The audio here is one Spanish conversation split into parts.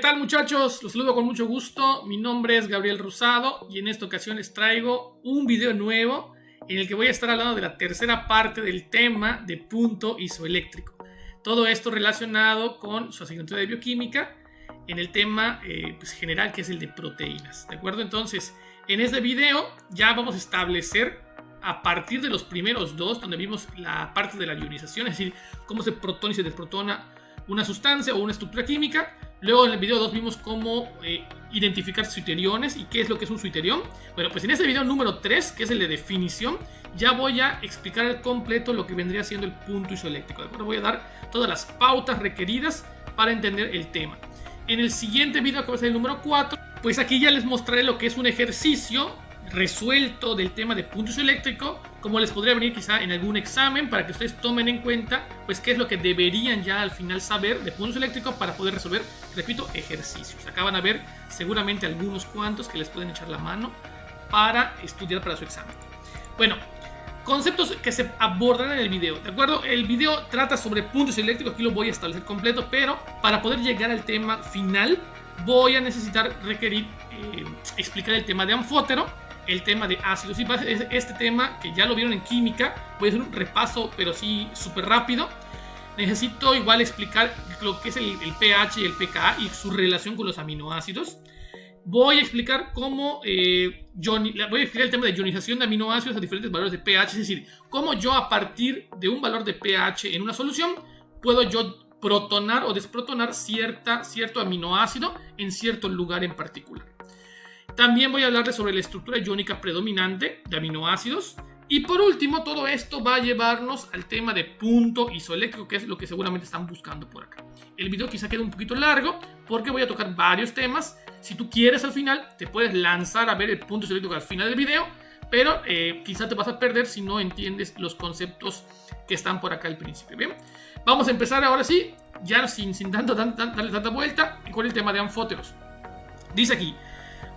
tal, muchachos? Los saludo con mucho gusto. Mi nombre es Gabriel Rosado y en esta ocasión les traigo un video nuevo en el que voy a estar hablando de la tercera parte del tema de punto isoeléctrico. Todo esto relacionado con su asignatura de bioquímica en el tema general, que es el de proteínas. ¿De acuerdo? Entonces, en este video ya vamos a establecer, a partir de los primeros dos, donde vimos la parte de la ionización, es decir, cómo se protona y se desprotona una sustancia o una estructura química. Luego en el video 2 vimos cómo identificar suiteriones y qué es lo que es un suiterión. Bueno, pues en este video número 3, que es el de definición, ya voy a explicar al completo lo que vendría siendo el punto isoeléctrico. ¿De acuerdo? Voy a dar todas las pautas requeridas para entender el tema. En el siguiente video, que va a ser el número 4, pues aquí ya les mostraré lo que es un ejercicio resuelto del tema de punto isoeléctrico, como les podría venir quizá en algún examen, para que ustedes tomen en cuenta pues qué es lo que deberían ya al final saber de punto isoeléctrico para poder resolver, repito, ejercicios. Acá van a ver seguramente algunos cuantos que les pueden echar la mano para estudiar para su examen. Bueno, conceptos que se abordan en el video, ¿de acuerdo? El video trata sobre punto isoeléctrico, aquí lo voy a establecer completo, pero para poder llegar al tema final voy a necesitar explicar el tema de anfótero, el tema de ácidos y bases. Este tema que ya lo vieron en química, voy a hacer un repaso, pero sí súper rápido. Necesito igual explicar lo que es el pH y el pKa y su relación con los aminoácidos. Voy a explicar cómo voy a explicar el tema de ionización de aminoácidos a diferentes valores de pH, es decir, cómo yo a partir de un valor de pH en una solución puedo yo protonar o desprotonar cierto aminoácido en cierto lugar en particular. También voy a hablarles sobre la estructura iónica predominante de aminoácidos. Y por último, todo esto va a llevarnos al tema de punto isoeléctrico, que es lo que seguramente están buscando por acá. El video quizá quede un poquito largo porque voy a tocar varios temas. Si tú quieres al final, te puedes lanzar a ver el punto isoeléctrico al final del video, pero quizá te vas a perder si no entiendes los conceptos que están por acá al principio. Bien, vamos a empezar ahora sí, ya sin darle tanta vuelta, con el tema de anfóteros. Dice aquí: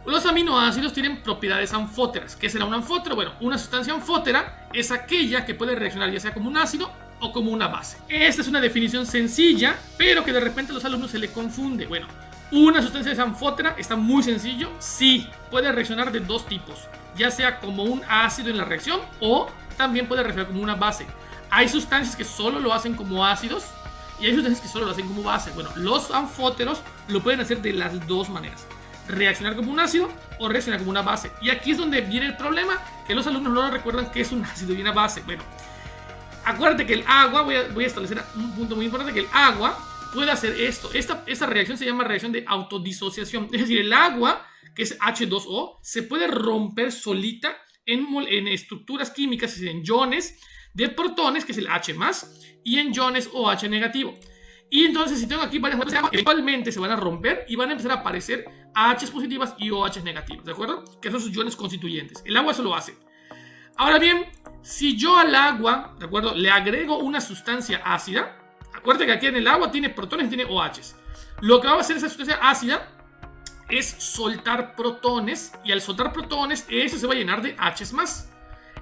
los aminoácidos tienen propiedades anfóteras. ¿Qué será un anfótero? Bueno, una sustancia anfótera es aquella que puede reaccionar ya sea como un ácido o como una base. Esta es una definición sencilla, pero que de repente a los alumnos se le confunde. Bueno, una sustancia es anfótera, está muy sencillo. Sí, puede reaccionar de dos tipos, ya sea como un ácido en la reacción o también puede reaccionar como una base. Hay sustancias que solo lo hacen como ácidos y hay sustancias que solo lo hacen como base. Bueno, los anfóteros lo pueden hacer de las dos maneras: reaccionar como un ácido o reaccionar como una base. Y aquí es donde viene el problema, que los alumnos no recuerdan qué es un ácido y una base. Bueno, acuérdate que el agua, voy a establecer un punto muy importante, que el agua puede hacer esto. Esta reacción se llama reacción de autodisociación. Es decir, el agua, que es H2O, se puede romper solita en estructuras químicas, es decir, en iones de protones, que es el H+, y en iones OH negativo. Y entonces, si tengo aquí varias moléculas de agua, eventualmente se van a romper y van a empezar a aparecer AH positivas y OH negativas, ¿de acuerdo? Que son sus iones constituyentes. El agua eso lo hace. Ahora bien, si yo al agua, ¿de acuerdo?, le agrego una sustancia ácida, acuérdate que aquí en el agua tiene protones y tiene OHs. Lo que va a hacer esa sustancia ácida es soltar protones, y al soltar protones, eso se va a llenar de H's más.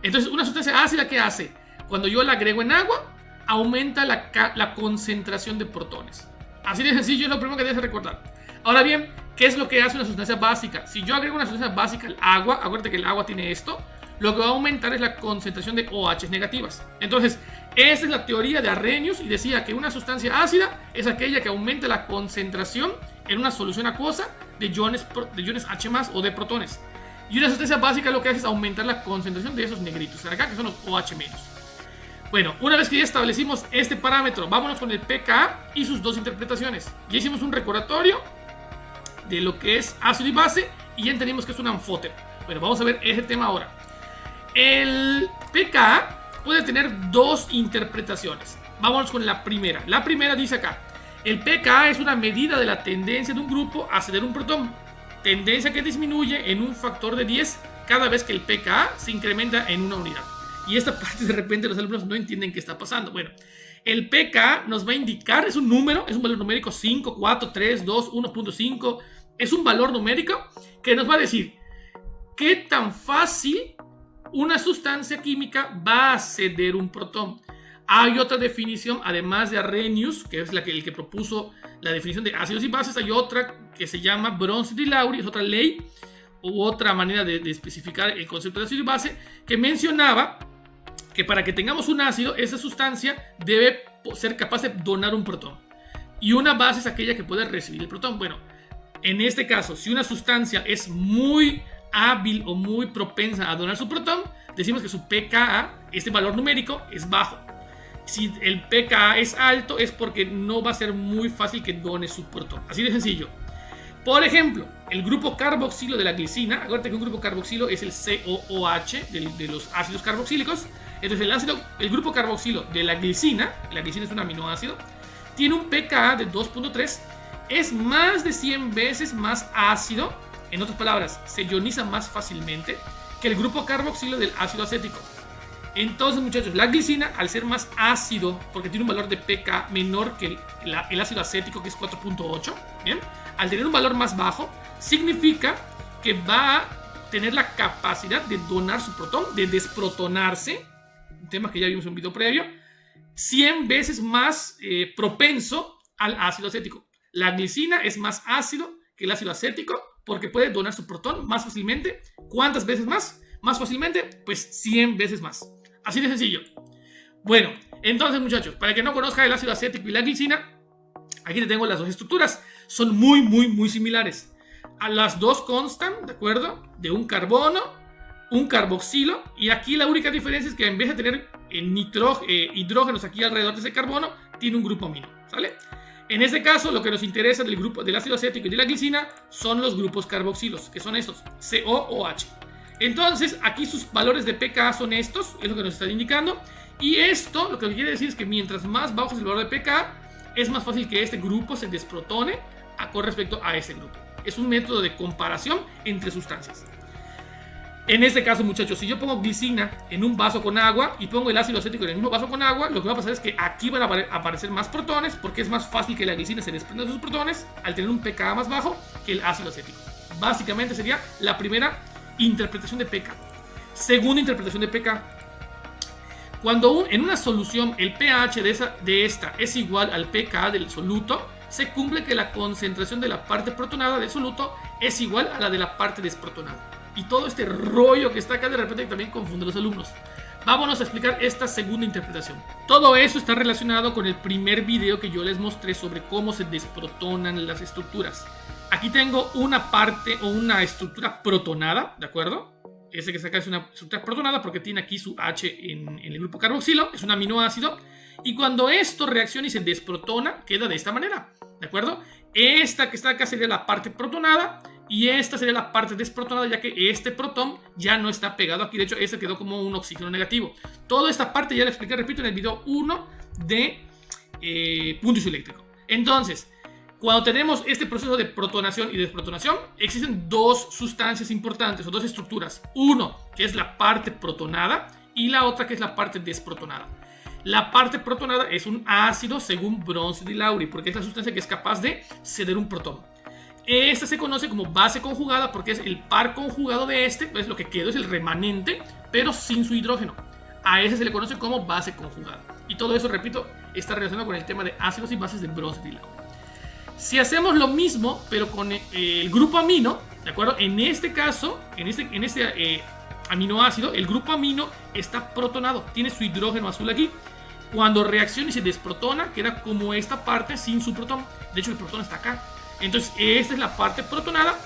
Entonces, una sustancia ácida, ¿qué hace? Cuando yo la agrego en agua, aumenta la concentración de protones. Así de sencillo, es lo primero que debes recordar. Ahora bien, ¿qué es lo que hace una sustancia básica? Si yo agrego una sustancia básica al agua, acuérdate que el agua tiene esto, lo que va a aumentar es la concentración de OH negativas. Entonces, esa es la teoría de Arrhenius, y decía que una sustancia ácida es aquella que aumenta la concentración en una solución acuosa de iones H+ o de protones. Y una sustancia básica lo que hace es aumentar la concentración de esos negritos acá, que son los OH-. Bueno, una vez que ya establecimos este parámetro, vámonos con el pKa y sus dos interpretaciones. Ya hicimos un recordatorio de lo que es ácido y base y ya entendimos que es un anfótero. Bueno, vamos a ver ese tema ahora. El pKa puede tener dos interpretaciones. Vámonos con la primera. La primera dice acá: el pKa es una medida de la tendencia de un grupo a ceder un protón. Tendencia que disminuye en un factor de 10 cada vez que el pKa se incrementa en una unidad. Y esta parte de repente los alumnos no entienden qué está pasando. Bueno, el pKa nos va a indicar, es un número, es un valor numérico 5, 4, 3, 2, 1.5. Es un valor numérico que nos va a decir qué tan fácil una sustancia química va a ceder un protón. Hay otra definición, además de Arrhenius, que es el que propuso la definición de ácidos y bases. Hay otra que se llama Bronsted-Lowry, es otra ley u otra manera de especificar el concepto de ácido y base, que mencionaba que para que tengamos un ácido, esa sustancia debe ser capaz de donar un protón. Y una base es aquella que puede recibir el protón. Bueno, en este caso, si una sustancia es muy hábil o muy propensa a donar su protón, decimos que su pKa, este valor numérico, es bajo. Si el pKa es alto, es porque no va a ser muy fácil que done su protón. Así de sencillo. Por ejemplo, el grupo carboxilo de la glicina. Acuérdate que un grupo carboxilo es el COOH de los ácidos carboxílicos. Entonces el grupo carboxilo de la glicina es un aminoácido, tiene un pKa de 2.3, es más de 100 veces más ácido. En otras palabras, se ioniza más fácilmente que el grupo carboxilo del ácido acético. Entonces, muchachos, la glicina, al ser más ácido, porque tiene un valor de pK menor que el ácido acético, que es 4.8, ¿bien? Al tener un valor más bajo, significa que va a tener la capacidad de donar su protón, de desprotonarse, un tema que ya vimos en un video previo, 100 veces más propenso al ácido acético. La glicina es más ácido que el ácido acético porque puede donar su protón más fácilmente. ¿Cuántas veces más? Más fácilmente, pues 100 veces más. Así de sencillo. Bueno, entonces, muchachos, para el que no conozca el ácido acético y la glicina, aquí te tengo las dos estructuras. Son muy similares. A las dos constan, ¿de acuerdo? De un carbono, un carboxilo, y aquí la única diferencia es que en vez de tener hidrógenos aquí alrededor de ese carbono, tiene un grupo amino, ¿sale? En este caso, lo que nos interesa del grupo del ácido acético y de la glicina son los grupos carboxilos, que son estos, COOH. Entonces, aquí sus valores de pKa son estos, es lo que nos están indicando, y esto lo que quiere decir es que mientras más bajo es el valor de pKa, es más fácil que este grupo se desprotone con respecto a este grupo. Es un método de comparación entre sustancias. En este caso, muchachos, si yo pongo glicina en un vaso con agua y pongo el ácido acético en el mismo vaso con agua, lo que va a pasar es que aquí van a aparecer más protones, porque es más fácil que la glicina se desprenda de sus protones al tener un pKa más bajo que el ácido acético. Básicamente sería la primera interpretación de pK. Segunda interpretación de pK. Cuando en una solución el pH de esta es igual al pKa del soluto, se cumple que la concentración de la parte protonada del soluto es igual a la de la parte desprotonada. Y todo este rollo que está acá de repente también confunde a los alumnos. Vámonos a explicar esta segunda interpretación. Todo eso está relacionado con el primer video que yo les mostré sobre cómo se desprotonan las estructuras. Aquí tengo una parte o una estructura protonada, ¿de acuerdo? Ese que saca es una estructura protonada porque tiene aquí su H en el grupo carboxilo, es un aminoácido. Y cuando esto reacciona y se desprotona, queda de esta manera, ¿de acuerdo? Esta que está acá sería la parte protonada y esta sería la parte desprotonada, ya que este protón ya no está pegado aquí. De hecho, este quedó como un oxígeno negativo. Toda esta parte ya la expliqué, repito, en el video 1 de punto isoeléctrico. Entonces, cuando tenemos este proceso de protonación y desprotonación, existen dos sustancias importantes o dos estructuras. Uno, que es la parte protonada, y la otra, que es la parte desprotonada. La parte protonada es un ácido según Bronsted-Lowry, porque es la sustancia que es capaz de ceder un protón. Esta se conoce como base conjugada porque es el par conjugado de este, pues lo que quedó es el remanente, pero sin su hidrógeno. A ese se le conoce como base conjugada. Y todo eso, repito, está relacionado con el tema de ácidos y bases de Bronsted-Lowry. Si hacemos lo mismo, pero con el grupo amino, ¿de acuerdo? En este caso, en este aminoácido, el grupo amino está protonado, tiene su hidrógeno azul aquí. Cuando reacciona y se desprotona, queda como esta parte sin su protón. De hecho, el protón está acá. Entonces, esta es la parte protonada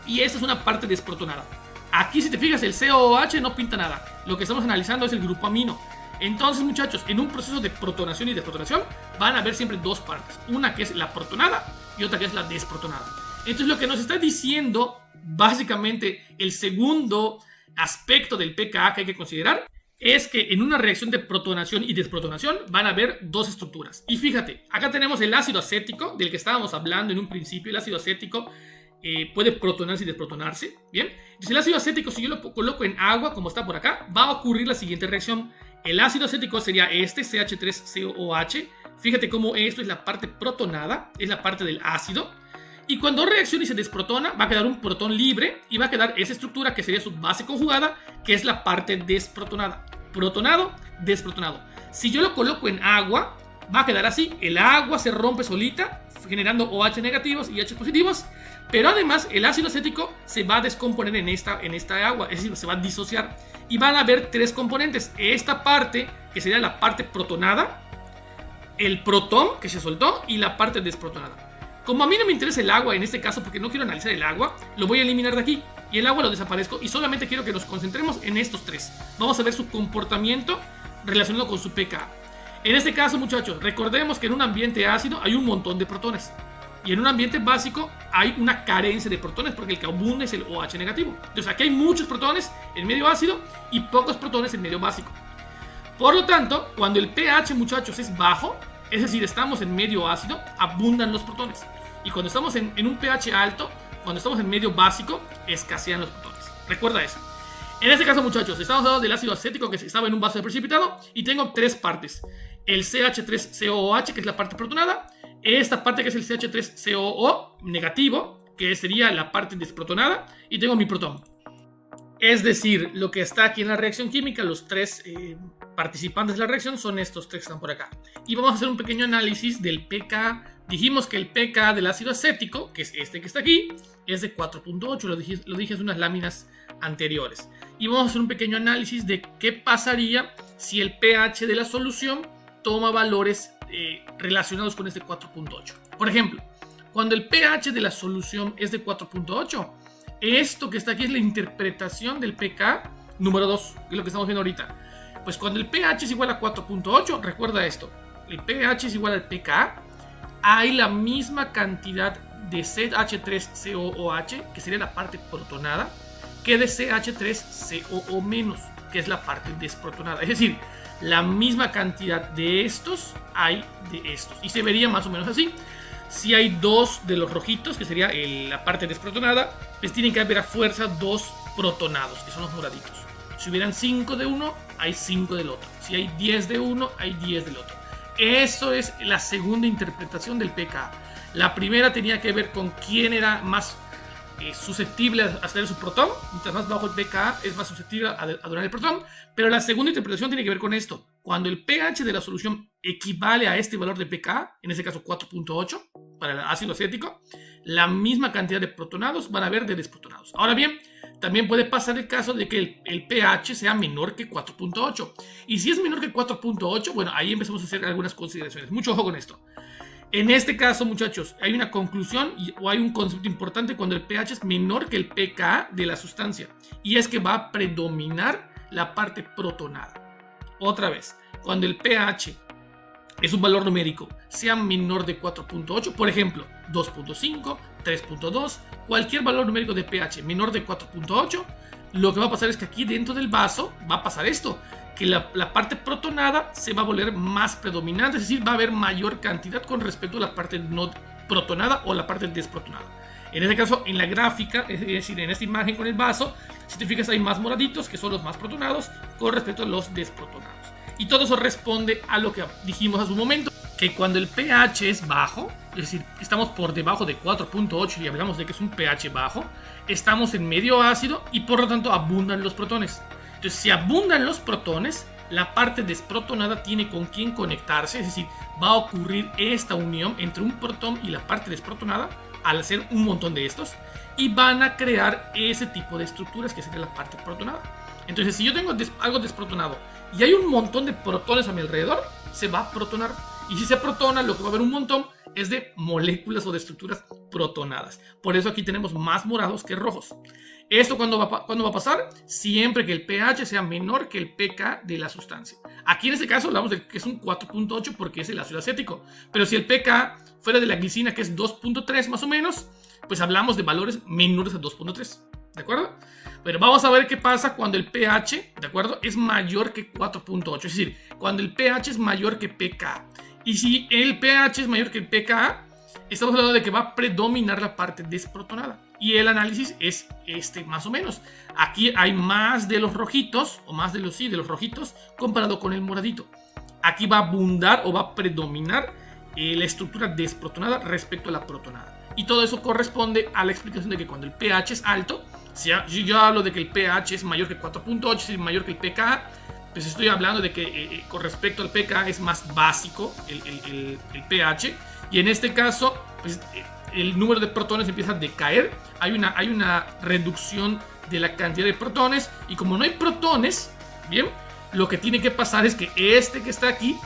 y esta es una parte desprotonada. Aquí, si te fijas, el COOH no pinta nada. Lo que estamos analizando es el grupo amino. Entonces, muchachos, en un proceso de protonación y desprotonación van a haber siempre dos partes. Una que es la protonada y otra que es la desprotonada. Entonces, lo que nos está diciendo, básicamente, el segundo aspecto del pKa que hay que considerar es que en una reacción de protonación y desprotonación van a haber dos estructuras. Y fíjate, acá tenemos el ácido acético, del que estábamos hablando en un principio. El ácido acético puede protonarse y desprotonarse, ¿bien? Entonces el ácido acético, si yo lo coloco en agua, como está por acá, va a ocurrir la siguiente reacción. El ácido acético sería este, CH3COOH. Fíjate cómo esto es la parte protonada, es la parte del ácido. Y cuando reacciona y se desprotona, va a quedar un protón libre y va a quedar esa estructura que sería su base conjugada, que es la parte desprotonada. protonado, desprotonado. Si yo lo coloco en agua, va a quedar así. El agua se rompe solita, generando OH negativos y H positivos. Pero además el ácido acético se va a descomponer en esta agua, es decir, se va a disociar. Y van a haber tres componentes. Esta parte, que sería la parte protonada, el protón que se soltó y la parte desprotonada. Como a mí no me interesa el agua en este caso, porque no quiero analizar el agua, lo voy a eliminar de aquí. Y el agua lo desaparezco y solamente quiero que nos concentremos en estos tres. Vamos a ver su comportamiento relacionado con su pKa. En este caso, muchachos, recordemos que en un ambiente ácido hay un montón de protones. Y en un ambiente básico hay una carencia de protones porque el que abunda es el OH negativo. Entonces aquí hay muchos protones en medio ácido y pocos protones en medio básico. Por lo tanto, cuando el pH, muchachos, es bajo, es decir, estamos en medio ácido, abundan los protones. Y cuando estamos en un pH alto, cuando estamos en medio básico, escasean los protones. Recuerda eso. En este caso, muchachos, estamos hablando del ácido acético que estaba en un vaso de precipitado y tengo tres partes. El CH3COOH, que es la parte protonada, esta parte que es el CH3COO negativo, que sería la parte desprotonada, y tengo mi protón. Es decir, lo que está aquí en la reacción química, los tres participantes de la reacción son estos tres que están por acá. Y vamos a hacer un pequeño análisis del pKa. Dijimos que el pKa del ácido acético, que es este que está aquí, es de 4.8, lo dije en unas láminas anteriores. Y vamos a hacer un pequeño análisis de qué pasaría si el pH de la solución toma valores relacionados con este 4.8. Por ejemplo, cuando el pH de la solución es de 4.8, esto que está aquí es la interpretación del pKa número 2, que es lo que estamos viendo ahorita. Pues cuando el pH es igual a 4.8, recuerda esto, el pH es igual al pKa, hay la misma cantidad de CH3COOH, que sería la parte protonada, que de CH3COO-, que es la parte desprotonada. Es decir, la misma cantidad de estos hay de estos. Y se vería más o menos así. Si hay dos de los rojitos, que sería la parte desprotonada, pues tienen que haber a fuerza dos protonados, que son los moraditos. Si hubieran 5 de uno, hay 5 del otro. Si hay 10 de uno, hay 10 del otro. Eso es la segunda interpretación del pKa. La primera tenía que ver con quién era más susceptible a tener su protón. Mientras más bajo el pKa, es más susceptible a donar el protón. Pero la segunda interpretación tiene que ver con esto. Cuando el pH de la solución equivale a este valor de pKa, en este caso 4.8 para el ácido acético, la misma cantidad de protonados van a haber de desprotonados. Ahora bien, también puede pasar el caso de que el pH sea menor que 4.8. Y si es menor que 4.8, bueno, ahí empezamos a hacer algunas consideraciones. Mucho ojo con esto. En este caso, muchachos, hay una conclusión o hay un concepto importante cuando el pH es menor que el pKa de la sustancia. Y es que va a predominar la parte protonada. Otra vez, cuando el pH es un valor numérico, sea menor de 4.8, por ejemplo, 2.5, 3.2, cualquier valor numérico de pH menor de 4.8, lo que va a pasar es que aquí dentro del vaso va a pasar esto, que la parte protonada se va a volver más predominante, es decir, va a haber mayor cantidad con respecto a la parte no protonada o la parte desprotonada. En este caso, en la gráfica, es decir, en esta imagen con el vaso, si te fijas hay más moraditos, que son los más protonados, con respecto a los desprotonados. Y todo eso responde a lo que dijimos hace un momento, que cuando el pH es bajo, es decir, estamos por debajo de 4.8 y hablamos de que es un pH bajo, estamos en medio ácido y por lo tanto abundan los protones. Entonces, si abundan los protones, la parte desprotonada tiene con quién conectarse, es decir, va a ocurrir esta unión entre un protón y la parte desprotonada al hacer un montón de estos y van a crear ese tipo de estructuras que sería la parte protonada. Entonces, si yo tengo algo desprotonado y hay un montón de protones a mi alrededor, se va a protonar. Y si se protona, lo que va a haber un montón es de moléculas o de estructuras protonadas. Por eso aquí tenemos más morados que rojos. ¿Esto cuándo va a pasar? Siempre que el pH sea menor que el pKa de la sustancia. Aquí en este caso hablamos de que es un 4.8 porque es el ácido acético. Pero si el pKa fuera de la glicina, que es 2.3 más o menos, pues hablamos de valores menores a 2.3. ¿De acuerdo? Pero vamos a ver qué pasa cuando el pH, ¿de acuerdo?, es mayor que 4.8. Es decir, cuando el pH es mayor que pKa. Y si el pH es mayor que el pKa, estamos hablando de que va a predominar la parte desprotonada. Y el análisis es este más o menos. Aquí hay más de los rojitos, o más de los rojitos, comparado con el moradito. Aquí va a abundar o va a predominar la estructura desprotonada respecto a la protonada. Y todo eso corresponde a la explicación de que cuando el pH es alto, si yo hablo de que el pH es mayor que 4.8, es mayor que el pKa, pues estoy hablando de que con respecto al pKa es más básico el pH, y en este caso pues, el número de protones empieza a decaer, hay una reducción de la cantidad de protones, y como no hay protones, bien, lo que tiene que pasar es que este que está aquí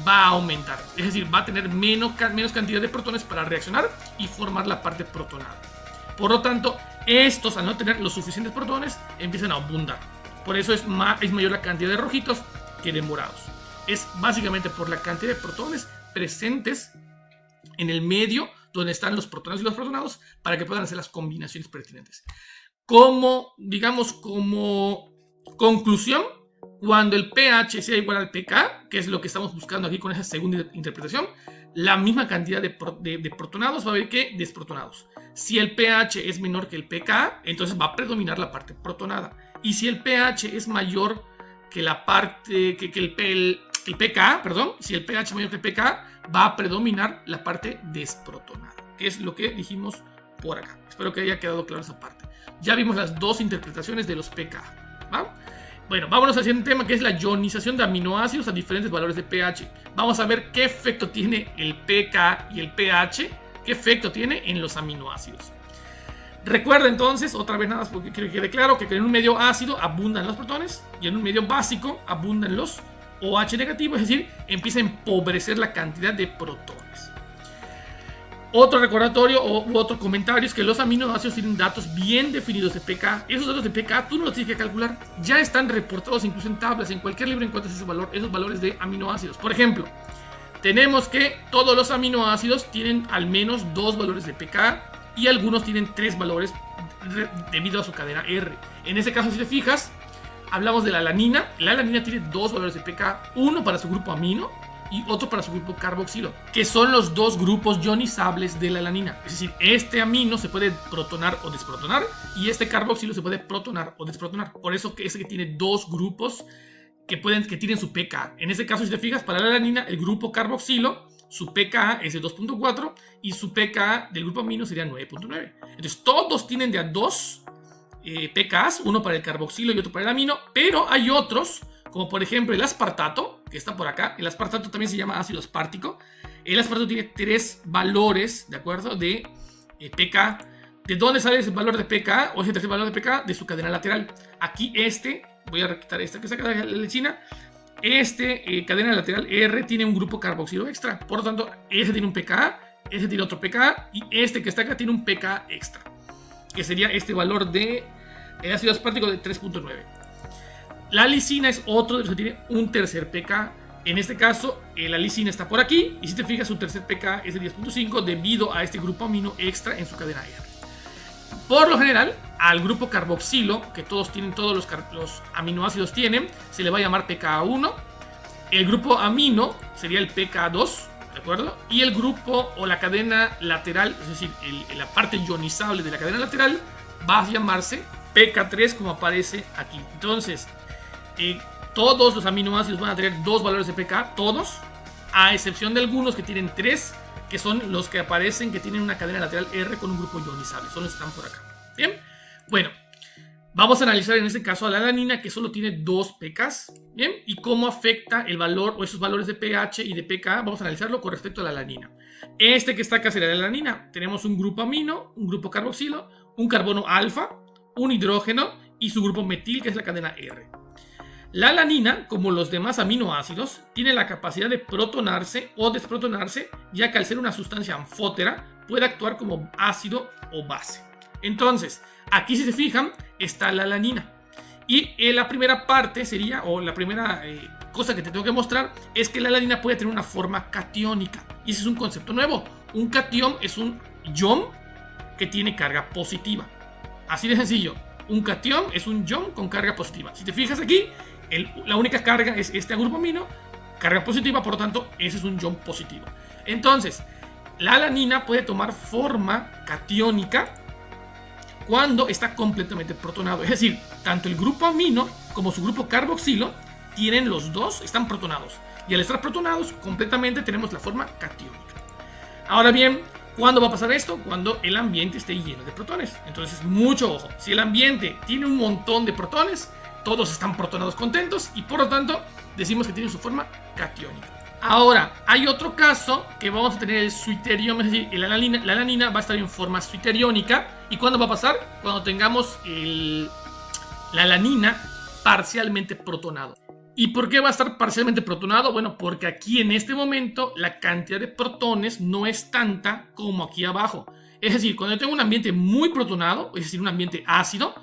va a aumentar, es decir, va a tener menos cantidad de protones para reaccionar y formar la parte protonada. Por lo tanto, estos, al no tener los suficientes protones, empiezan a abundar. Por eso es mayor la cantidad de rojitos que de morados. Es básicamente por la cantidad de protones presentes en el medio donde están los protones y los protonados, para que puedan hacer las combinaciones pertinentes. Como conclusión, cuando el pH sea igual al pK, que es lo que estamos buscando aquí con esa segunda interpretación, la misma cantidad de protonados va a haber que desprotonados. Si el pH es menor que el pK, entonces va a predominar la parte protonada. Y si el pH es mayor que la parte el pKa, perdón, si el pH es mayor que el pKa, va a predominar la parte desprotonada, que es lo que dijimos por acá. Espero que haya quedado claro esa parte. Ya vimos las dos interpretaciones de los pKa, ¿va? Bueno, vámonos al siguiente tema, que es la ionización de aminoácidos a diferentes valores de pH. Vamos a ver qué efecto tiene el pK y el pH, qué efecto tiene en los aminoácidos. Recuerda entonces, otra vez nada más porque quiero que quede claro, que en un medio ácido abundan los protones y en un medio básico abundan los OH negativo, es decir, empieza a empobrecer la cantidad de protones. Otro recordatorio u otro comentario es que los aminoácidos tienen datos bien definidos de pK. Esos datos de pK tú no los tienes que calcular, ya están reportados incluso en tablas. En cualquier libro encuentras esos valores de aminoácidos. Por ejemplo, tenemos que todos los aminoácidos tienen al menos 2 valores de pK y algunos tienen 3 valores debido a su cadena R. En ese caso, si te fijas, hablamos de la alanina. La alanina tiene 2 valores de pK, uno para su grupo amino y otro para su grupo carboxilo, que son los dos grupos ionizables de la alanina. Es decir, este amino se puede protonar o desprotonar y este carboxilo se puede protonar o desprotonar. Por eso que es que tiene 2 grupos que tienen su pK. En este caso, si te fijas, para la alanina, el grupo carboxilo, su pKa es de 2.4 y su pKa del grupo amino sería 9.9. Entonces, todos tienen de a 2 pKs, uno para el carboxilo y otro para el amino, pero hay otros, como por ejemplo el aspartato, que está por acá. El aspartato también se llama ácido aspartico. El aspartato tiene 3 valores, ¿de acuerdo?, de pK. ¿De dónde sale ese valor de pK o ese tercer valor de pK? De su cadena lateral. Aquí voy a quitar esta que saca la lechina. Cadena lateral R tiene un grupo carboxilo extra. Por lo tanto, ese tiene un pKa, ese tiene otro pKa y este que está acá tiene un pKa extra, que sería este valor de ácido aspartico de 3.9. La lisina es otro de los que tiene un tercer pKa. En este caso, la lisina está por aquí y si te fijas, su tercer pKa es de 10.5 debido a este grupo amino extra en su cadena R. Por lo general, al grupo carboxilo, que todos los aminoácidos tienen, se le va a llamar pKa1. El grupo amino sería el pKa2, ¿de acuerdo? Y el grupo o la cadena lateral, es decir, la parte ionizable de la cadena lateral, va a llamarse pK3, como aparece aquí. Entonces, todos los aminoácidos van a tener 2 valores de pK, todos, a excepción de algunos que tienen 3, que son los que aparecen que tienen una cadena lateral R con un grupo ionizable. Son los que están por acá. Bien, bueno, vamos a analizar en este caso a la alanina, que solo tiene 2 pKs. Bien, y cómo afecta el valor o esos valores de pH y de pK. Vamos a analizarlo con respecto a la alanina. Este que está acá sería la alanina. Tenemos un grupo amino, un grupo carboxilo, un carbono alfa, un hidrógeno y su grupo metil, que es la cadena R. La alanina, como los demás aminoácidos, tiene la capacidad de protonarse o desprotonarse, ya que al ser una sustancia anfótera puede actuar como ácido o base. Entonces, aquí si se fijan, está la alanina. Y la primera parte sería, o la primera cosa que te tengo que mostrar, es que la alanina puede tener una forma catiónica. Y ese es un concepto nuevo. Un catión es un ion que tiene carga positiva. Así de sencillo. Un catión es un ion con carga positiva. Si te fijas aquí, la única carga es este grupo amino, carga positiva, por lo tanto, ese es un ion positivo. Entonces, la alanina puede tomar forma catiónica cuando está completamente protonado. Es decir, tanto el grupo amino como su grupo carboxilo tienen los dos, están protonados. Y al estar protonados completamente tenemos la forma catiónica. Ahora bien, ¿cuándo va a pasar esto? Cuando el ambiente esté lleno de protones. Entonces, mucho ojo. Si el ambiente tiene un montón de protones, todos están protonados contentos y por lo tanto decimos que tienen su forma catiónica. Ahora, hay otro caso que vamos a tener el suiterión, es decir, la alanina va a estar en forma suiteriónica. ¿Y cuándo va a pasar? Cuando tengamos la alanina parcialmente protonado. ¿Y por qué va a estar parcialmente protonado? Bueno, porque aquí en este momento la cantidad de protones no es tanta como aquí abajo. Es decir, cuando yo tengo un ambiente muy protonado, es decir, un ambiente ácido,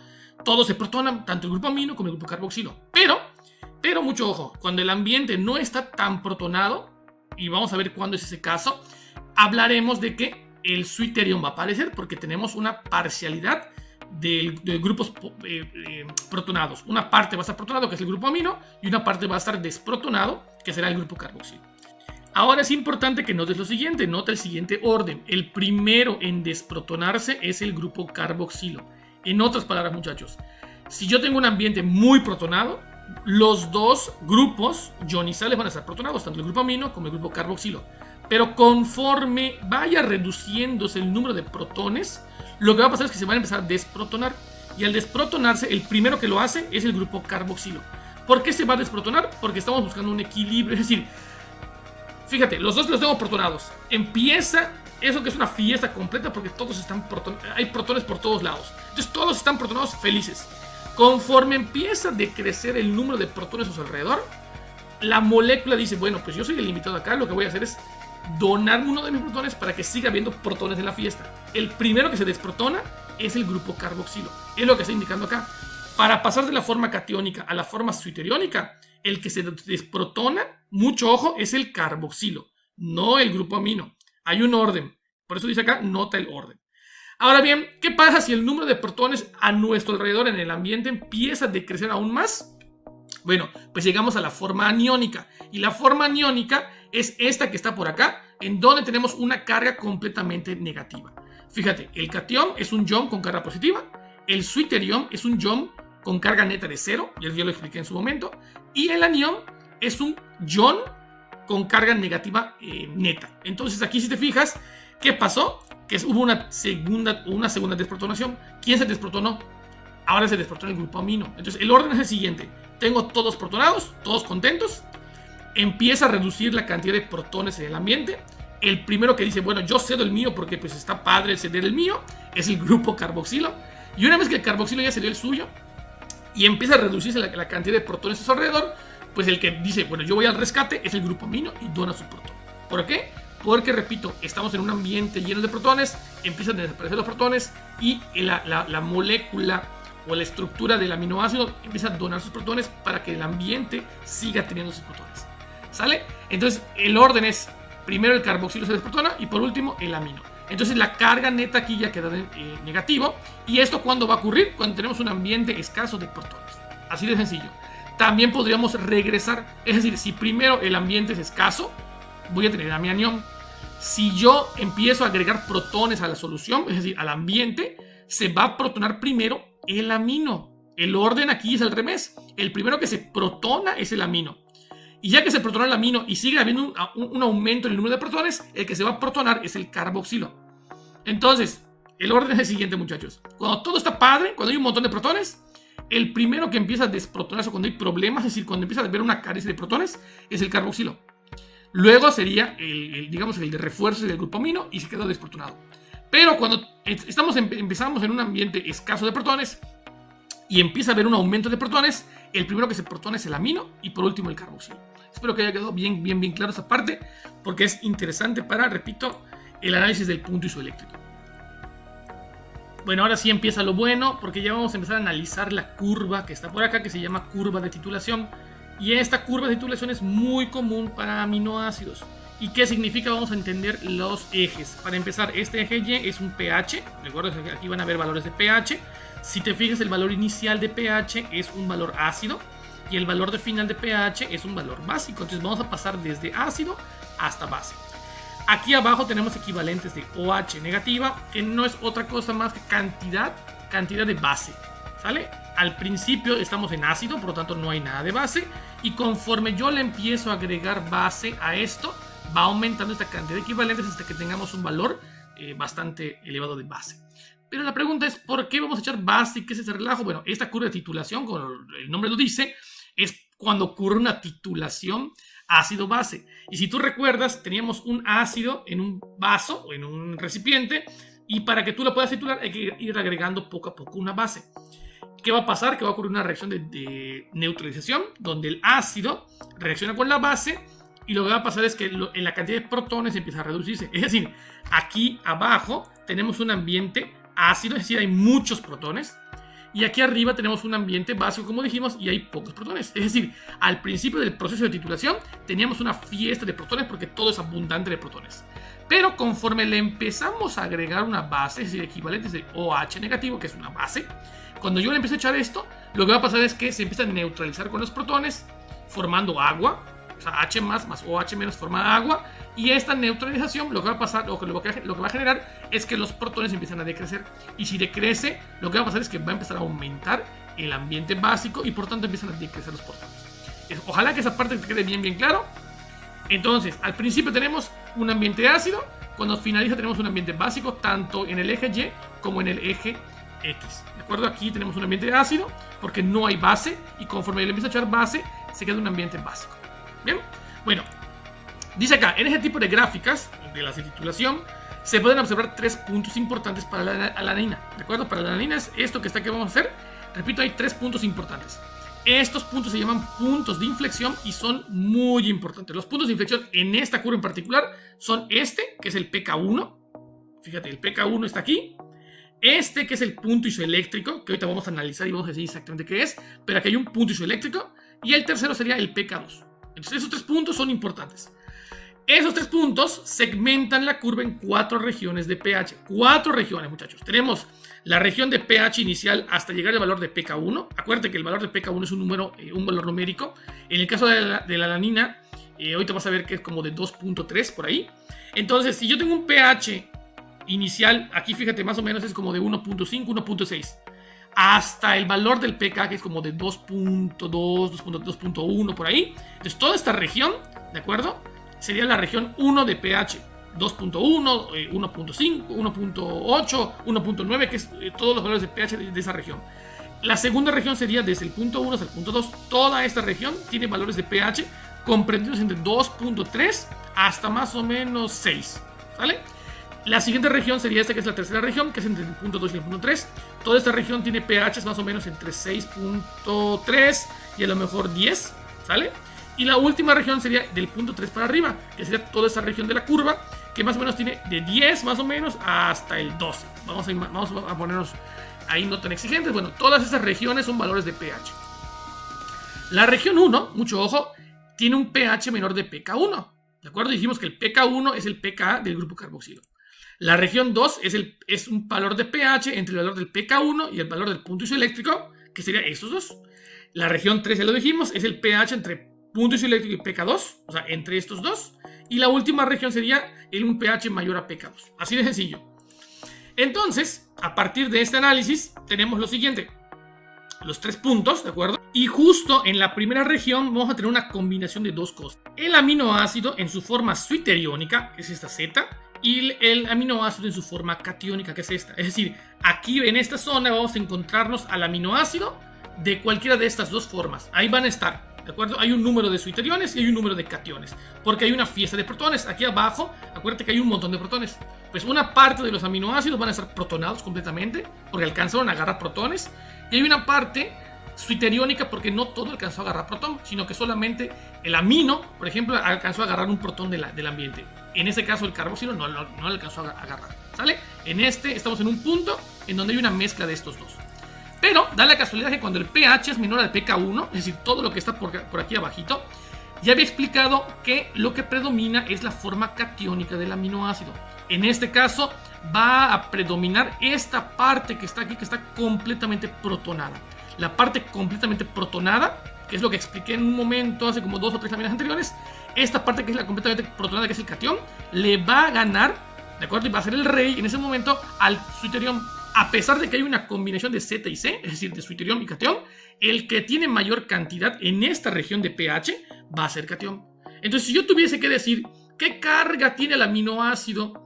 todos se protonan, tanto el grupo amino como el grupo carboxilo. Pero mucho ojo, cuando el ambiente no está tan protonado, y vamos a ver cuándo es ese caso, hablaremos de que el suiterión va a aparecer porque tenemos una parcialidad de grupos protonados. Una parte va a estar protonado, que es el grupo amino, y una parte va a estar desprotonado, que será el grupo carboxilo. Ahora es importante que notes lo siguiente, nota el siguiente orden. El primero en desprotonarse es el grupo carboxilo. En otras palabras, muchachos, si yo tengo un ambiente muy protonado, los dos grupos ionizales van a estar protonados, tanto el grupo amino como el grupo carboxilo. Pero conforme vaya reduciéndose el número de protones, lo que va a pasar es que se van a empezar a desprotonar. Y al desprotonarse, el primero que lo hace es el grupo carboxilo. ¿Por qué se va a desprotonar? Porque estamos buscando un equilibrio. Es decir, fíjate, los dos los tengo protonados. Empieza eso que es una fiesta completa porque todos están protonados. Hay protones por todos lados. Entonces todos están protonados felices. Conforme empieza a decrecer el número de protones a su alrededor, la molécula dice, bueno, pues yo soy el invitado acá, lo que voy a hacer es donarme uno de mis protones para que siga habiendo protones en la fiesta. El primero que se desprotona es el grupo carboxilo. Es lo que está indicando acá. Para pasar de la forma catiónica a la forma suiteriónica, el que se desprotona, mucho ojo, es el carboxilo, no el grupo amino. Hay un orden. Por eso dice acá, nota el orden. Ahora bien, ¿qué pasa si el número de protones a nuestro alrededor en el ambiente empieza a decrecer aún más? Bueno, pues llegamos a la forma aniónica. Y la forma aniónica es esta que está por acá, en donde tenemos una carga completamente negativa. Fíjate, el catión es un ion con carga positiva, el suiterión es un ion con carga neta de 0, ya lo expliqué en su momento, y el anión es un ion con carga negativa neta. Entonces aquí si te fijas, ¿qué pasó? Que hubo una segunda desprotonación. ¿Quién se desprotonó? Ahora se desprotona el grupo amino. Entonces el orden es el siguiente. Tengo todos protonados, todos contentos. Empieza a reducir la cantidad de protones en el ambiente. El primero que dice, bueno, yo cedo el mío porque pues está padre ceder el mío, es el grupo carboxilo. Y una vez que el carboxilo ya cedió el suyo y empieza a reducirse la cantidad de protones a su alrededor, pues el que dice, bueno, yo voy al rescate, es el grupo amino y dona su protón. ¿Por qué? Porque, repito, estamos en un ambiente lleno de protones, empiezan a desaparecer los protones y la molécula o la estructura del aminoácido empieza a donar sus protones para que el ambiente siga teniendo sus protones. ¿Sale? Entonces, el orden es, primero el carboxilo se desprotona y por último el amino. Entonces, la carga neta aquí ya queda negativo. ¿Y esto cuándo va a ocurrir? Cuando tenemos un ambiente escaso de protones. Así de sencillo. También podríamos regresar, es decir, si primero el ambiente es escaso, voy a tener a mi anión. Si yo empiezo a agregar protones a la solución, es decir, al ambiente, se va a protonar primero el amino. El orden aquí es al revés. El primero que se protona es el amino. Y ya que se protona el amino y sigue habiendo un aumento en el número de protones, el que se va a protonar es el carboxilo. Entonces, el orden es el siguiente, muchachos. Cuando todo está padre, cuando hay un montón de protones, el primero que empieza a desprotonarse cuando hay problemas, es decir, cuando empieza a haber una carencia de protones, es el carboxilo. Luego sería digamos, el de refuerzo del grupo amino y se quedó desprotonado. Pero cuando empezamos en un ambiente escaso de protones y empieza a haber un aumento de protones, el primero que se protona es el amino y por último el carboxilo. Espero que haya quedado bien claro esa parte, porque es interesante para, repito, el análisis del punto isoeléctrico. Bueno, ahora sí empieza lo bueno, porque ya vamos a empezar a analizar la curva que está por acá, que se llama curva de titulación. Y esta curva de titulación es muy común para aminoácidos. ¿Y qué significa? Vamos a entender los ejes. Para empezar, este eje Y es un pH. Recuerda que aquí van a ver valores de pH. Si te fijas, el valor inicial de pH es un valor ácido y el valor de final de pH es un valor básico. Entonces vamos a pasar desde ácido hasta base. Aquí abajo tenemos equivalentes de OH negativa, que no es otra cosa más que cantidad de base. ¿Sale? Al principio estamos en ácido, por lo tanto no hay nada de base. Y conforme yo le empiezo a agregar base a esto, va aumentando esta cantidad de equivalentes hasta que tengamos un valor bastante elevado de base. Pero la pregunta es, ¿por qué vamos a echar base? ¿Qué es ese relajo? Bueno, esta curva de titulación, como el nombre lo dice, es cuando ocurre una titulación ácido-base. Y si tú recuerdas, teníamos un ácido en un vaso o en un recipiente, y para que tú lo puedas titular hay que ir agregando poco a poco una base. ¿Qué va a pasar? Que va a ocurrir una reacción de neutralización, donde el ácido reacciona con la base, y lo que va a pasar es que en la cantidad de protones empieza a reducirse. Es decir, aquí abajo tenemos un ambiente ácido, es decir, hay muchos protones. Y aquí arriba tenemos un ambiente básico, como dijimos, y hay pocos protones. Es decir, al principio del proceso de titulación teníamos una fiesta de protones porque todo es abundante de protones. Pero conforme le empezamos a agregar una base, es decir, equivalentes de OH negativo, que es una base, cuando yo le empiezo a echar esto, lo que va a pasar es que se empieza a neutralizar con los protones, formando agua. O sea, H más OH menos forma agua. Y esta neutralización lo que va a pasar, lo que va a generar es que los protones empiezan a decrecer. Y si decrece, lo que va a pasar es que va a empezar a aumentar el ambiente básico y por tanto empiezan a decrecer los protones. Ojalá que esa parte te quede bien claro. Entonces, al principio tenemos un ambiente ácido. Cuando finaliza tenemos un ambiente básico, tanto en el eje Y como en el eje X. ¿De acuerdo? Aquí tenemos un ambiente ácido porque no hay base. Y conforme le empieza a echar base, se queda un ambiente básico. Bien, bueno, dice acá, en ese tipo de gráficas de la titulación se pueden observar 3 puntos importantes para la alanina. ¿De acuerdo? Para la alanina es esto que está que vamos a hacer. Repito, hay 3 puntos importantes. Estos puntos se llaman puntos de inflexión y son muy importantes. Los puntos de inflexión en esta curva en particular son este, que es el pK1. Fíjate, el pK1 está aquí. Este, que es el punto isoeléctrico, que ahorita vamos a analizar y vamos a decir exactamente qué es. Pero aquí hay un punto isoeléctrico. Y el tercero sería el pK2. Entonces esos 3 puntos son importantes. Esos 3 puntos segmentan la curva en 4 regiones de pH. 4 regiones, muchachos. Tenemos la región de pH inicial hasta llegar al valor de pK1. Acuérdate que el valor de pK1 es un valor numérico. En el caso de la alanina, ahorita vas a ver que es como de 2.3 por ahí. Entonces, si yo tengo un pH inicial, aquí fíjate, más o menos es como de 1.5, 1.6. Hasta el valor del pK, que es como de 2.2, 2.1 por ahí. Entonces toda esta región, ¿de acuerdo? Sería la región 1 de pH. 2.1, 1.5, 1.8, 1.9, que es todos los valores de pH de esa región. La segunda región sería desde el punto 1 hasta el punto 2. Toda esta región tiene valores de pH comprendidos entre 2.3 hasta más o menos 6. ¿Sale? La siguiente región sería esta, que es la tercera región, que es entre el punto 2 y el punto 3. Toda esta región tiene pHs más o menos entre 6.3 y a lo mejor 10, ¿sale? Y la última región sería del punto 3 para arriba, que sería toda esa región de la curva, que más o menos tiene de 10 más o menos hasta el 12. Vamos a ponernos ahí no tan exigentes. Bueno, todas esas regiones son valores de pH. La región 1, mucho ojo, tiene un pH menor de pK1. ¿De acuerdo? Dijimos que el pK1 es el pKa del grupo carboxilo. La región 2 es un valor de pH entre el valor del pK1 y el valor del punto isoeléctrico, que serían estos dos. La región 3, ya lo dijimos, es el pH entre punto isoeléctrico y pK2, o sea, entre estos dos. Y la última región sería un pH mayor a pK2. Así de sencillo. Entonces, a partir de este análisis, tenemos lo siguiente. Los 3 puntos, ¿de acuerdo? Y justo en la primera región vamos a tener una combinación de 2 cosas. El aminoácido en su forma zwitteriónica, que es esta Z, y el aminoácido en su forma catiónica, que es esta. Es decir, aquí en esta zona vamos a encontrarnos al aminoácido de cualquiera de estas dos formas. Ahí van a estar, ¿de acuerdo? Hay un número de zwitteriones y hay un número de cationes, porque hay una fiesta de protones. Aquí abajo, acuérdate que hay un montón de protones. Pues una parte de los aminoácidos van a estar protonados completamente, porque alcanzaron a agarrar protones. Y hay una parte zwitteriónica porque no todo alcanzó a agarrar protón, sino que solamente el amino, por ejemplo, alcanzó a agarrar un protón del ambiente. En ese caso el carboxilo no alcanzó a agarrar, ¿sale? En este estamos en un punto en donde hay una mezcla de estos dos. Pero da la casualidad que cuando el pH es menor al pK1, es decir, todo lo que está por aquí abajito, ya había explicado que lo que predomina es la forma catiónica del aminoácido. En este caso va a predominar esta parte que está aquí, que está completamente protonada. La parte completamente protonada, que es lo que expliqué en un momento hace como 2 o 3 láminas anteriores, esta parte que es la completamente protonada, que es el catión, le va a ganar, ¿de acuerdo? Y va a ser el rey en ese momento al zwitterión. A pesar de que hay una combinación de Z y C, es decir, de zwitterión y catión, el que tiene mayor cantidad en esta región de pH va a ser catión. Entonces, si yo tuviese que decir qué carga tiene el aminoácido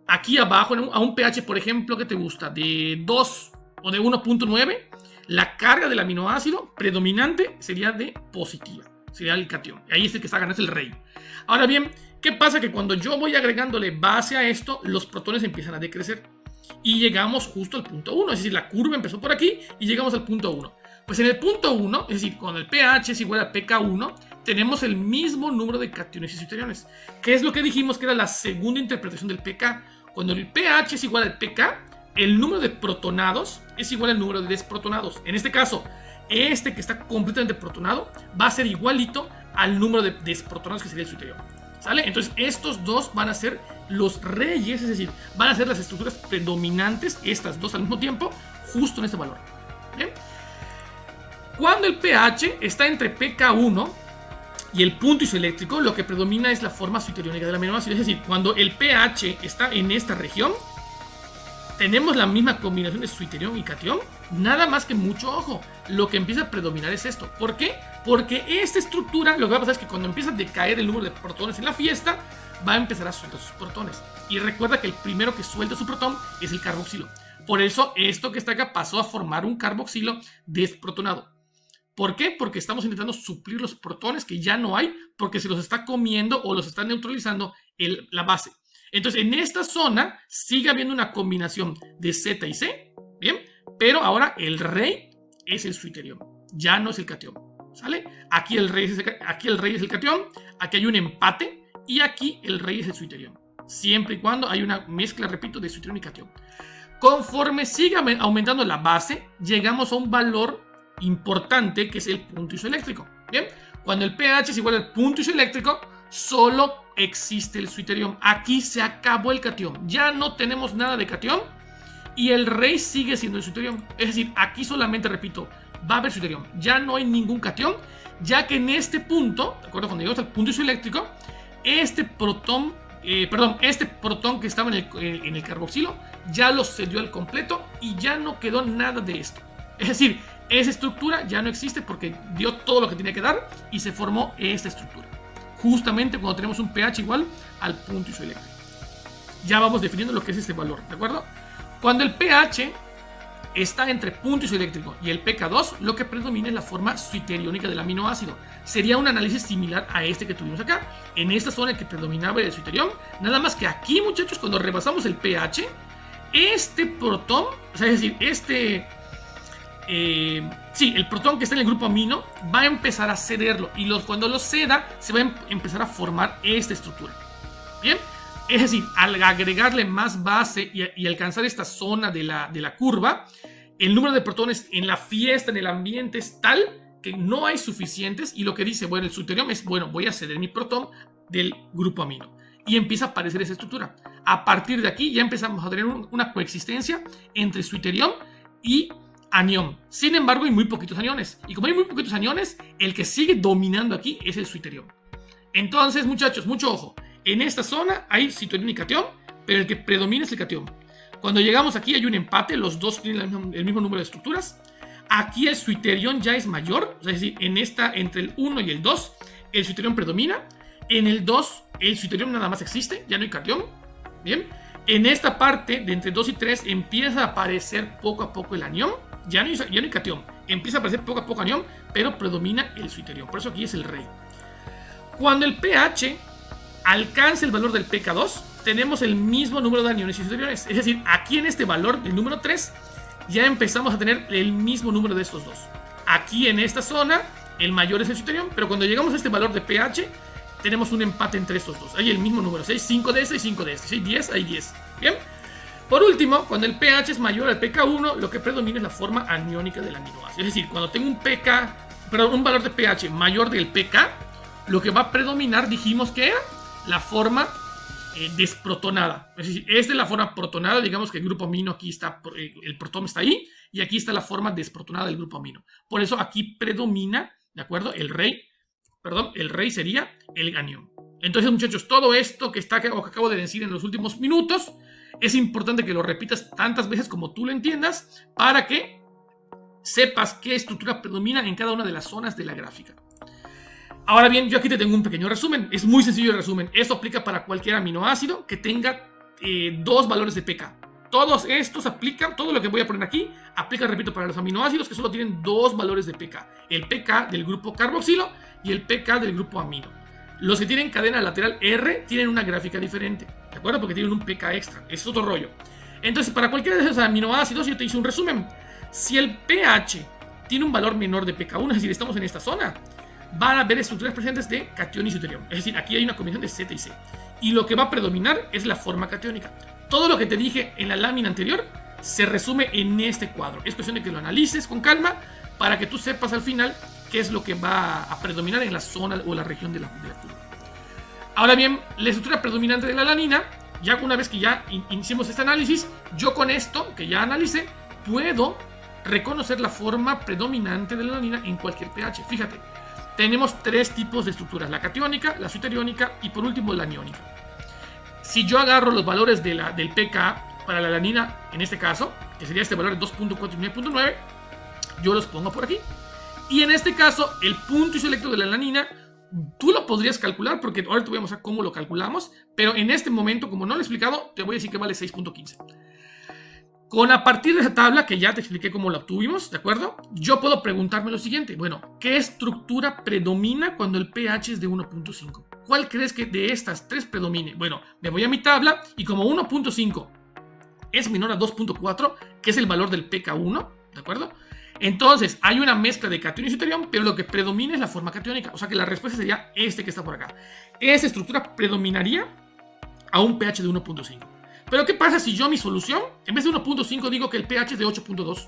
aquí abajo, a un pH, por ejemplo, que te gusta, de 2 o de 1.9, la carga del aminoácido predominante sería de positiva, sería el catión. Ahí es el que está ganando, es el rey. Ahora bien, ¿qué pasa? Que cuando yo voy agregándole base a esto, los protones empiezan a decrecer. Y llegamos justo al punto 1, es decir, la curva empezó por aquí y llegamos al punto 1. Pues en el punto 1, es decir, cuando el pH es igual a pK1, tenemos el mismo número de cationes y suiteriones, que es lo que dijimos que era la segunda interpretación del pK. Cuando el pH es igual al pK, el número de protonados es igual al número de desprotonados. En este caso, este que está completamente protonado va a ser igualito al número de desprotonados, que sería el suiterión. ¿Sale? Entonces estos dos van a ser los reyes, es decir, van a ser las estructuras predominantes, estas dos al mismo tiempo, justo en este valor. ¿Bien? Cuando el pH está entre pK1 y el punto isoeléctrico, lo que predomina es la forma suiteriónica del aminoácido. Es decir, cuando el pH está en esta región, tenemos la misma combinación de suiterión y catión, nada más que mucho ojo. Lo que empieza a predominar es esto. ¿Por qué? Porque esta estructura, lo que va a pasar es que cuando empieza a decaer el número de protones en la fiesta, va a empezar a soltar sus protones. Y recuerda que el primero que suelta su protón es el carboxilo. Por eso esto que está acá pasó a formar un carboxilo desprotonado. ¿Por qué? Porque estamos intentando suplir los protones que ya no hay, porque se los está comiendo o los está neutralizando la base. Entonces en esta zona sigue habiendo una combinación de Z y C, ¿bien? Pero ahora el rey es el suiterión, ya no es el catión, ¿sale? Aquí el rey es el catión, aquí hay un empate y aquí el rey es el suiterión, siempre y cuando hay una mezcla, repito, de suiterión y catión. Conforme siga aumentando la base, llegamos a un valor importante que es el punto isoeléctrico, ¿bien? Cuando el pH es igual al punto isoeléctrico, solo existe el suiterión. Aquí se acabó el catión, ya no tenemos nada de catión y el rey sigue siendo el suiterión. Es decir, aquí solamente, repito, va a haber suiterión, ya no hay ningún catión, ya que en este punto, ¿de acuerdo? Cuando llegamos al punto isoeléctrico, este protón que estaba en el carboxilo ya lo cedió al completo y ya no quedó nada de esto. Es decir, esa estructura ya no existe porque dio todo lo que tenía que dar y se formó esta estructura. Justamente cuando tenemos un pH igual al punto isoeléctrico. Ya vamos definiendo lo que es este valor, ¿de acuerdo? Cuando el pH está entre punto isoeléctrico y el pK2, lo que predomina es la forma suiteriónica del aminoácido. Sería un análisis similar a este que tuvimos acá. En esta zona el que predominaba era el suiterión. Nada más que aquí, muchachos, cuando rebasamos el pH, este protón, o sea, es decir, el protón que está en el grupo amino va a empezar a cederlo y cuando lo ceda se va a empezar a formar esta estructura. Bien, es decir, al agregarle más base y alcanzar esta zona de la curva, el número de protones en la fiesta, en el ambiente, es tal que no hay suficientes y lo que dice, bueno, el suiterión es, bueno, voy a ceder mi protón del grupo amino y empieza a aparecer esa estructura. A partir de aquí ya empezamos a tener una coexistencia entre suiterión y anión. Sin embargo, hay muy poquitos aniones. Y como hay muy poquitos aniones, el que sigue dominando aquí es el suiterión. Entonces, muchachos, mucho ojo. En esta zona hay suiterión y catión, pero el que predomina es el catión. Cuando llegamos aquí hay un empate, los dos tienen el mismo número de estructuras. Aquí el suiterión ya es mayor, es decir, entre el 1 y el 2, el suiterión predomina. En el 2, el suiterión nada más existe, ya no hay catión. Bien. En esta parte, de entre 2 y 3, empieza a aparecer poco a poco el anión. Ya no hay catión, empieza a aparecer poco a poco anión, pero predomina el suiterión, por eso aquí es el rey. Cuando el pH alcanza el valor del pK2, tenemos el mismo número de aniones y suiteriones. Es decir, aquí en este valor, el número 3, ya empezamos a tener el mismo número de estos dos. Aquí en esta zona, el mayor es el suiterión, pero cuando llegamos a este valor de pH, tenemos un empate entre estos dos. Hay el mismo número, 6, 5 de este y 5 de este. Si hay 10, hay 10. Bien. Por último, cuando el pH es mayor al pK1, lo que predomina es la forma aniónica del aminoácido. Es decir, cuando tengo un valor de pH mayor del pK, lo que va a predominar, dijimos que era la forma desprotonada. Es decir, esta es la forma protonada, digamos que el grupo amino aquí está, el protón está ahí, y aquí está la forma desprotonada del grupo amino. Por eso aquí predomina, ¿de acuerdo? El rey sería el anión. Entonces, muchachos, todo esto que acabo de decir en los últimos minutos, es importante que lo repitas tantas veces como tú lo entiendas para que sepas qué estructura predomina en cada una de las zonas de la gráfica. Ahora bien, yo aquí te tengo un pequeño resumen. Es muy sencillo el resumen. Esto aplica para cualquier aminoácido que tenga dos valores de pK. Todos estos aplican, todo lo que voy a poner aquí, aplica, repito, para los aminoácidos que solo tienen dos valores de pK. El pK del grupo carboxilo y el pK del grupo amino. Los que tienen cadena lateral R tienen una gráfica diferente, ¿de acuerdo? Porque tienen un pK extra, ese es otro rollo. Entonces, para cualquiera de esos aminoácidos, yo te hice un resumen. Si el pH tiene un valor menor de pK1, es decir, estamos en esta zona, van a haber estructuras presentes de catión y deuterium. Es decir, aquí hay una combinación de Z y C. Y lo que va a predominar es la forma catiónica. Todo lo que te dije en la lámina anterior se resume en este cuadro. Es cuestión de que lo analices con calma para que tú sepas al final qué es lo que va a predominar en la zona o la región de la curva. Ahora bien, la estructura predominante de la alanina, ya una vez que ya iniciemos este análisis, yo con esto que ya analicé, puedo reconocer la forma predominante de la alanina en cualquier pH. Fíjate, tenemos tres tipos de estructuras: la catiónica, la deuteriónica y por último la aniónica. Si yo agarro los valores del pK para la alanina, en este caso, que sería este valor de 2.4 y 9.9, yo los pongo por aquí. Y en este caso, el punto isoeléctrico de la alanina, tú lo podrías calcular, porque ahora te voy a mostrar cómo lo calculamos, pero en este momento, como no lo he explicado, te voy a decir que vale 6.15. A partir de esa tabla, que ya te expliqué cómo la obtuvimos, ¿de acuerdo? Yo puedo preguntarme lo siguiente: bueno, ¿qué estructura predomina cuando el pH es de 1.5? ¿Cuál crees que de estas tres predomine? Bueno, me voy a mi tabla y como 1.5 es menor a 2.4, que es el valor del pK1, ¿de acuerdo? Entonces, hay una mezcla de catión y deuterium, pero lo que predomina es la forma catiónica. O sea que la respuesta sería este que está por acá. Esa estructura predominaría a un pH de 1.5. Pero ¿qué pasa si yo mi solución, en vez de 1.5, digo que el pH es de 8.2?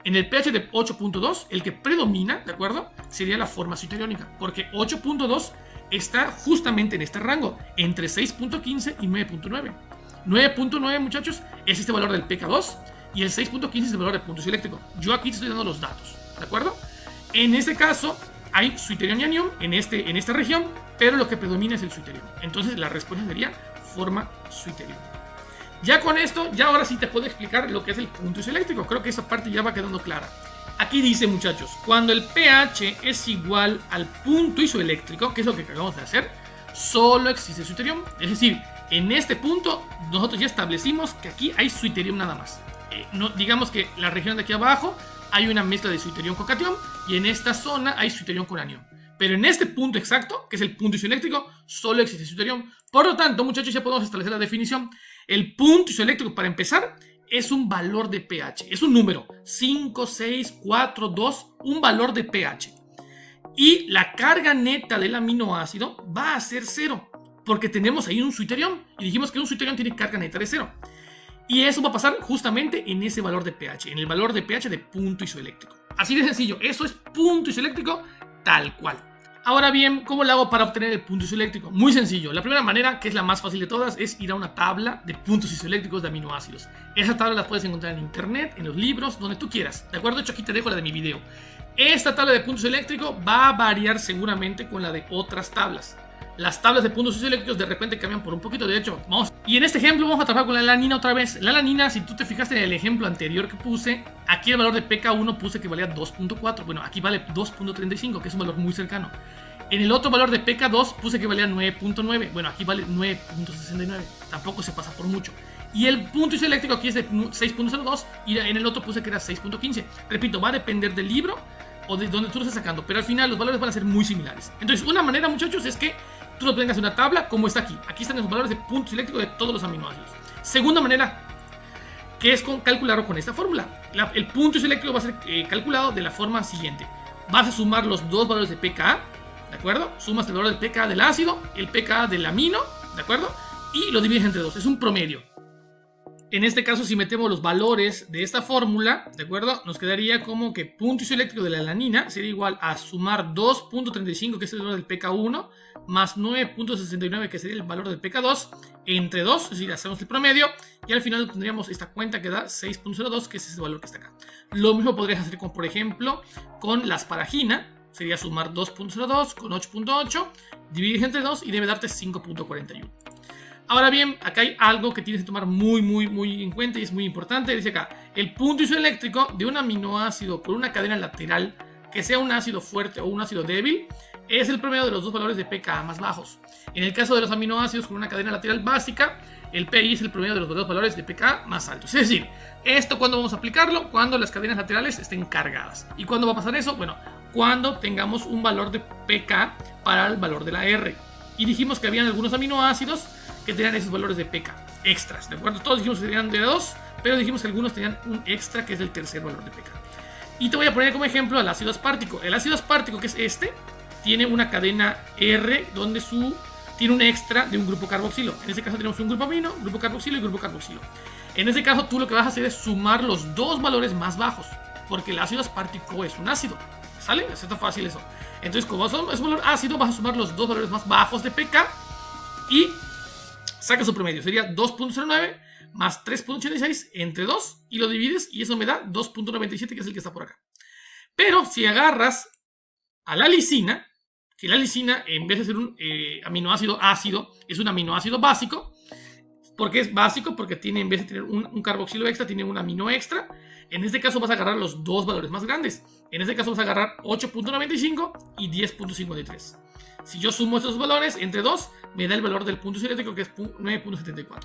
En el pH de 8.2, el que predomina, ¿de acuerdo?, sería la forma deuteriónica, porque 8.2 está justamente en este rango, entre 6.15 y 9.9. 9.9, muchachos, es este valor del pK2, y el 6.15 es el valor del punto isoeléctrico. Yo aquí te estoy dando los datos, ¿de acuerdo? En este caso, hay deuterium y anión en esta región, pero lo que predomina es el deuterium. Entonces, la respuesta sería forma deuterium. Ya con esto, ya ahora sí te puedo explicar lo que es el punto isoeléctrico. Creo que esa parte ya va quedando clara. Aquí dice, muchachos, cuando el pH es igual al punto isoeléctrico, que es lo que acabamos de hacer, solo existe deuterium. Es decir, en este punto nosotros ya establecimos que aquí hay deuterium nada más. No, digamos que la región de aquí abajo hay una mezcla de deuterium con catión, y en esta zona hay deuterium con anión. Pero en este punto exacto, que es el punto isoeléctrico, solo existe deuterium. Por lo tanto, muchachos, ya podemos establecer la definición. El punto isoeléctrico, para empezar, es un valor de pH. Es un número: 5, 6, 4, 2, un valor de pH. Y la carga neta del aminoácido va a ser 0, porque tenemos ahí un deuterium, y dijimos que un deuterium tiene carga neta de 0. Y eso va a pasar justamente en ese valor de pH, en el valor de pH de punto isoeléctrico. Así de sencillo, eso es punto isoeléctrico tal cual. Ahora bien, ¿cómo lo hago para obtener el punto isoeléctrico? Muy sencillo. La primera manera, que es la más fácil de todas, es ir a una tabla de puntos isoeléctricos de aminoácidos. Esa tabla la puedes encontrar en internet, en los libros, donde tú quieras. ¿De acuerdo? De hecho, aquí te dejo la de mi video. Esta tabla de puntos isoeléctricos va a variar seguramente con la de otras tablas. Las tablas de puntos isoeléctricos de repente cambian por un poquito. De hecho, vamos. Y en este ejemplo vamos a trabajar con la alanina otra vez. La alanina, si tú te fijaste en el ejemplo anterior que puse, aquí el valor de pK1 puse que valía 2.4. Bueno, aquí vale 2.35, que es un valor muy cercano. En el otro valor de pK2 puse que valía 9.9. Bueno, aquí vale 9.69. Tampoco se pasa por mucho. Y el punto isoeléctrico aquí es de 6.02 y en el otro puse que era 6.15. Repito, va a depender del libro o de donde tú lo estés sacando, pero al final los valores van a ser muy similares. Entonces, una manera, muchachos, es que tú lo tengas en una tabla como está aquí. Aquí están los valores de punto isoeléctrico de todos los aminoácidos. Segunda manera, que es calcularlo con esta fórmula. El punto isoeléctrico va a ser calculado de la forma siguiente. Vas a sumar los dos valores de pKa, ¿de acuerdo? Sumas el valor del pKa del ácido, el pKa del amino, ¿de acuerdo? Y lo divides entre dos. Es un promedio. En este caso, si metemos los valores de esta fórmula, ¿de acuerdo?, nos quedaría como que punto isoeléctrico de la alanina sería igual a sumar 2.35, que es el valor del pK1, más 9.69, que sería el valor del pK2, entre 2, es decir, hacemos el promedio, y al final tendríamos esta cuenta que da 6.02, que es ese valor que está acá. Lo mismo podrías hacer con, por ejemplo, con la asparagina. Sería sumar 2.02 con 8.8, dividir entre 2 y debe darte 5.41. Ahora bien, acá hay algo que tienes que tomar muy en cuenta y es muy importante. Dice acá, el punto isoeléctrico de un aminoácido con una cadena lateral, que sea un ácido fuerte o un ácido débil, es el promedio de los dos valores de pKa más bajos. En el caso de los aminoácidos con una cadena lateral básica, el PI es el promedio de los dos valores de pK más altos. Es decir, ¿esto cuándo vamos a aplicarlo? Cuando las cadenas laterales estén cargadas. ¿Y cuándo va a pasar eso? Bueno, cuando tengamos un valor de pK para el valor de la R. Y dijimos que habían algunos aminoácidos que tenían esos valores de pK extras, ¿de acuerdo? Todos dijimos que tenían de 2, pero dijimos que algunos tenían un extra que es el tercer valor de pK. Y te voy a poner como ejemplo al ácido aspartico. El ácido aspartico, que es este, tiene una cadena R donde tiene un extra de un grupo carboxilo. En este caso tenemos un grupo amino, un grupo carboxilo y un grupo carboxilo. En este caso tú lo que vas a hacer es sumar los dos valores más bajos, porque el ácido aspartico es un ácido. ¿Sale? Está fácil eso. Entonces, como es un valor ácido, vas a sumar los dos valores más bajos de pK y saca su promedio. Sería 2.09 más 3.86 entre 2 y lo divides y eso me da 2.97, que es el que está por acá. Pero si agarras a la lisina, que la lisina en vez de ser un aminoácido ácido, es un aminoácido básico. ¿Por qué es básico? Porque tiene, en vez de tener un carboxilo extra, tiene un amino extra. En este caso vas a agarrar los dos valores más grandes. En este caso vas a agarrar 8.95 y 10.53. Si yo sumo esos valores entre 2, me da el valor del punto eléctrico, que es 9.74.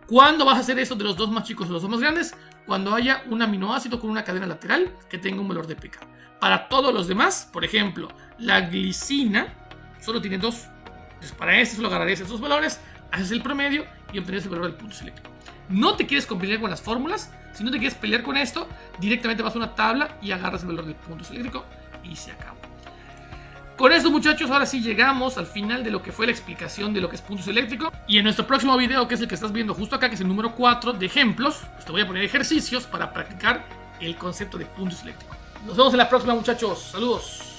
¿Cuándo vas a hacer eso de los dos más chicos a los dos más grandes? Cuando haya un aminoácido con una cadena lateral que tenga un valor de pK. Para todos los demás, por ejemplo, la glicina solo tiene 2. Entonces para este solo agarrarías esos valores, haces el promedio y obtendrías el valor del punto eléctrico. No te quieres pelear con las fórmulas. Si no te quieres pelear con esto, directamente vas a una tabla y agarras el valor del punto eléctrico y se acabó. Con esto, muchachos, ahora sí llegamos al final de lo que fue la explicación de lo que es puntos eléctricos. Y en nuestro próximo video, que es el que estás viendo justo acá, que es el número 4 de ejemplos, pues te voy a poner ejercicios para practicar el concepto de puntos eléctricos. Nos vemos en la próxima, muchachos. Saludos.